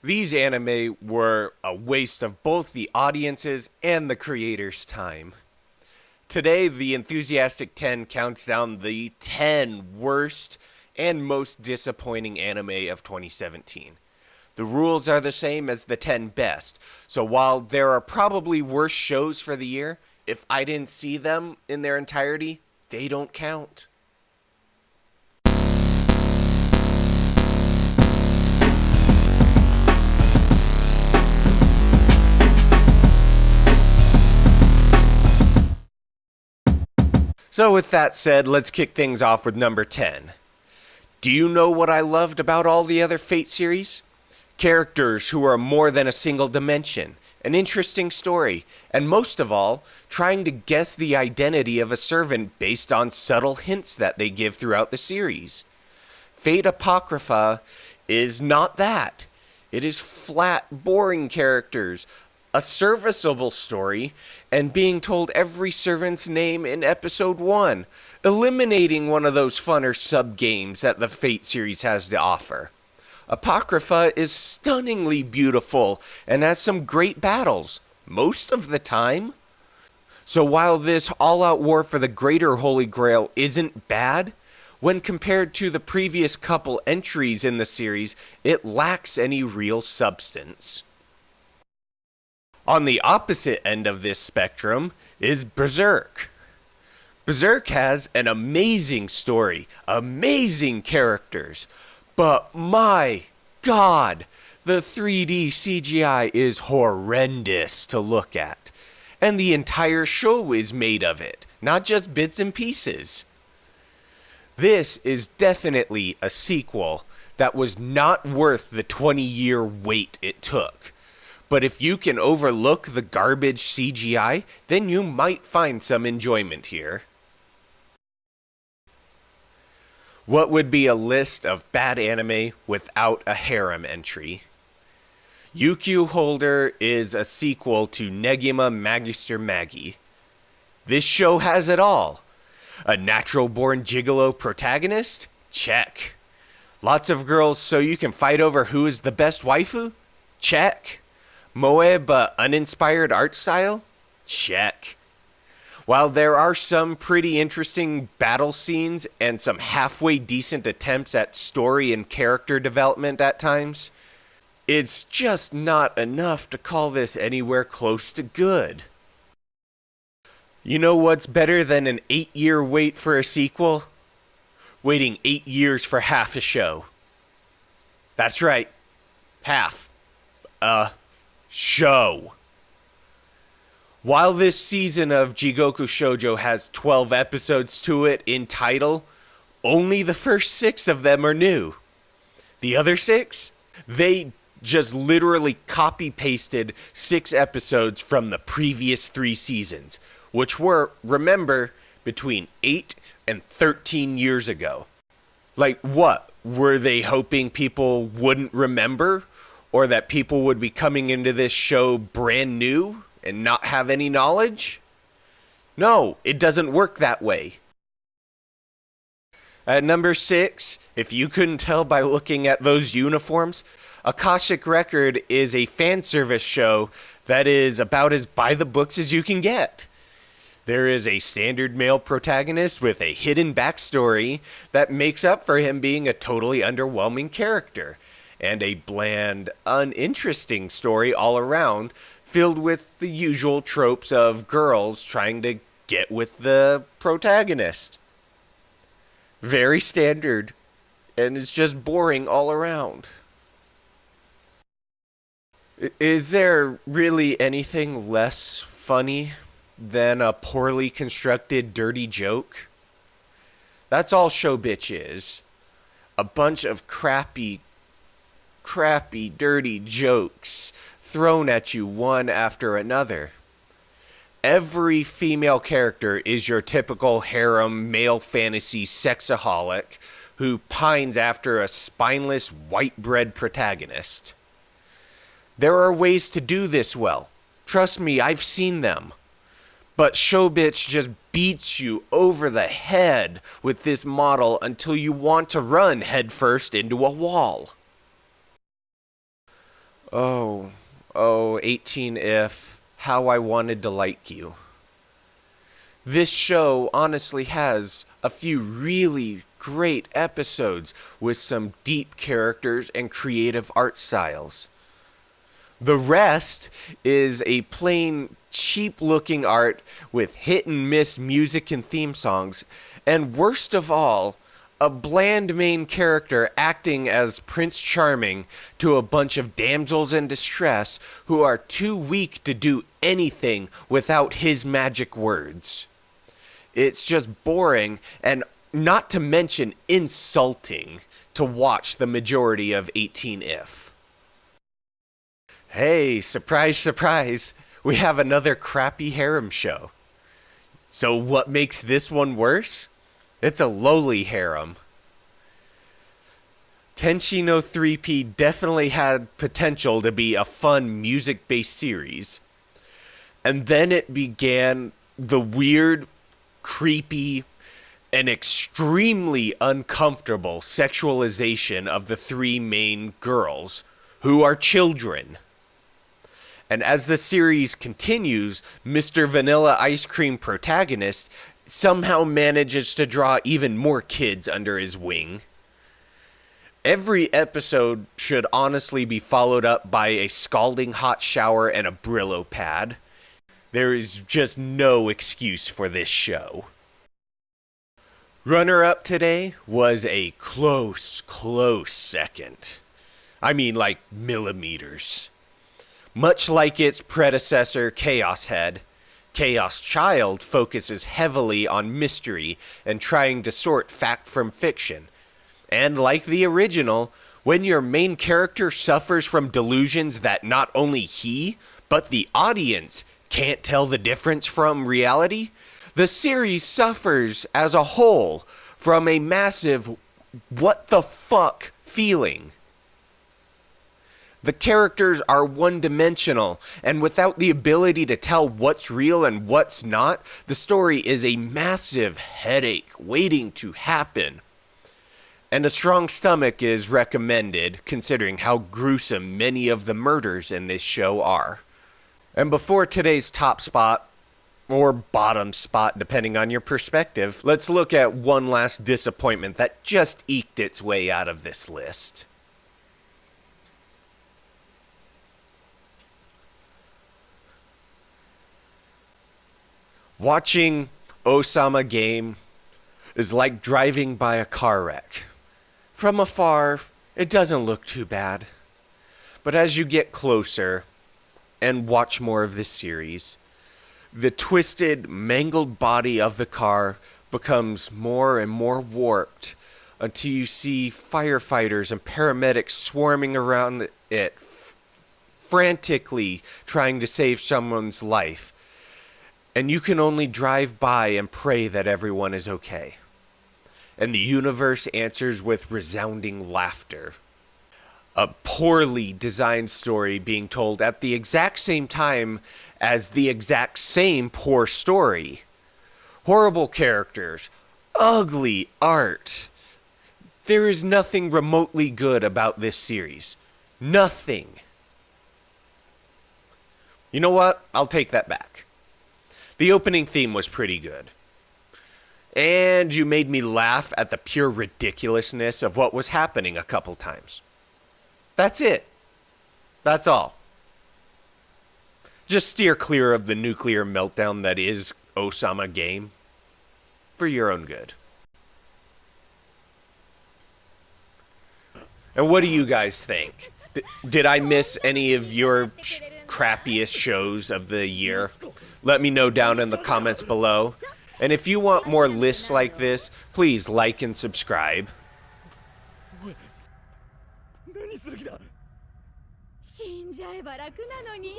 These anime were a waste of both the audience's and the creator's time. Today, the Enthusiastic 10 counts down the 10 worst and most disappointing anime of 2017. The rules are the same as the 10 best, so while there are probably worse shows for the year, if I didn't see them in their entirety, they don't count. So with that said, let's kick things off with number 10. Do you know what I loved about all the other Fate series? Characters who are more than a single dimension, an interesting story, and most of all, trying to guess the identity of a servant based on subtle hints that they give throughout the series. Fate Apocrypha is not that. It is flat, boring characters, a serviceable story, and being told every servant's name in episode 1, eliminating one of those funner sub-games that the Fate series has to offer. Apocrypha is stunningly beautiful and has some great battles, most of the time. So while this all-out war for the Greater Holy Grail isn't bad, when compared to the previous couple entries in the series, it lacks any real substance. On the opposite end of this spectrum is Berserk. Berserk has an amazing story, amazing characters, but my God, the 3D CGI is horrendous to look at. And the entire show is made of it, not just bits and pieces. This is definitely a sequel that was not worth the 20-year wait it took. But if you can overlook the garbage CGI, then you might find some enjoyment here. What would be a list of bad anime without a harem entry? UQ Holder is a sequel to Negima Magister Magi. This show has it all. A natural-born gigolo protagonist? Check. Lots of girls so you can fight over who is the best waifu? Check. Moe but uninspired art style? Check. While there are some pretty interesting battle scenes and some halfway decent attempts at story and character development at times, it's just not enough to call this anywhere close to good. You know what's better than an 8-year wait for a sequel? Waiting 8 years for half a show. That's right. Half. Show. While this season of Jigoku Shoujo has 12 episodes to it in title, only the first 6 of them are new. The other 6? They just literally copy-pasted 6 episodes from the previous 3 seasons, which were, remember, between 8 and 13 years ago. Like what? Were they hoping people wouldn't remember? Or that people would be coming into this show brand new and not have any knowledge? No, it doesn't work that way. At number 6, if you couldn't tell by looking at those uniforms, Akashic Record is a fan service show that is about as by the books as you can get. There is a standard male protagonist with a hidden backstory that makes up for him being a totally underwhelming character, and a bland, uninteresting story all around, filled with the usual tropes of girls trying to get with the protagonist. Very standard, and it's just boring all around. Is there really anything less funny than a poorly constructed dirty joke? That's all Show Bitch is. A bunch of crappy, dirty jokes thrown at you one after another. Every female character is your typical harem male fantasy sexaholic who pines after a spineless white bread protagonist. There are ways to do this well. Trust me, I've seen them. But Showbitch just beats you over the head with this model until you want to run headfirst into a wall. Oh, oh, 18 if, how I wanted to like you. This show honestly has a few really great episodes with some deep characters and creative art styles. The rest is a plain, cheap looking art with hit and miss music and theme songs, and worst of all, a bland main character acting as Prince Charming to a bunch of damsels in distress who are too weak to do anything without his magic words. It's just boring and not to mention insulting to watch the majority of 18 if. Hey, surprise, surprise, we have another crappy harem show. So what makes this one worse? It's a lowly harem. Tenshi no 3P definitely had potential to be a fun music-based series. And then it began the weird, creepy, and extremely uncomfortable sexualization of the three main girls, who are children. And as the series continues, Mr. Vanilla Ice Cream protagonist somehow manages to draw even more kids under his wing. Every episode should honestly be followed up by a scalding hot shower and a Brillo pad. There is just no excuse for this show. Runner-up today was a close second. I mean, like millimeters. Much like its predecessor, Chaos Head, Chaos Child focuses heavily on mystery and trying to sort fact from fiction. And like the original, when your main character suffers from delusions that not only he, but the audience can't tell the difference from reality, the series suffers as a whole from a massive what the fuck feeling. The characters are one-dimensional, and without the ability to tell what's real and what's not, the story is a massive headache waiting to happen. And a strong stomach is recommended, considering how gruesome many of the murders in this show are. And before today's top spot, or bottom spot depending on your perspective, let's look at one last disappointment that just eked its way out of this list. Watching Osama Game is like driving by a car wreck. From afar, it doesn't look too bad. But as you get closer and watch more of this series, the twisted, mangled body of the car becomes more and more warped until you see firefighters and paramedics swarming around it, frantically trying to save someone's life. And you can only drive by and pray that everyone is okay. And the universe answers with resounding laughter. A poorly designed story being told at the exact same time as the exact same poor story. Horrible characters, ugly art. There is nothing remotely good about this series. Nothing. You know what? I'll take that back. The opening theme was pretty good. And you made me laugh at the pure ridiculousness of what was happening a couple times. That's it. That's all. Just steer clear of the nuclear meltdown that is Osama Game. For your own good. And what do you guys think? Did I miss any of your crappiest shows of the year? Let me know down in the comments below. And if you want more lists like this, please like and subscribe. 死んじゃえば楽なのに。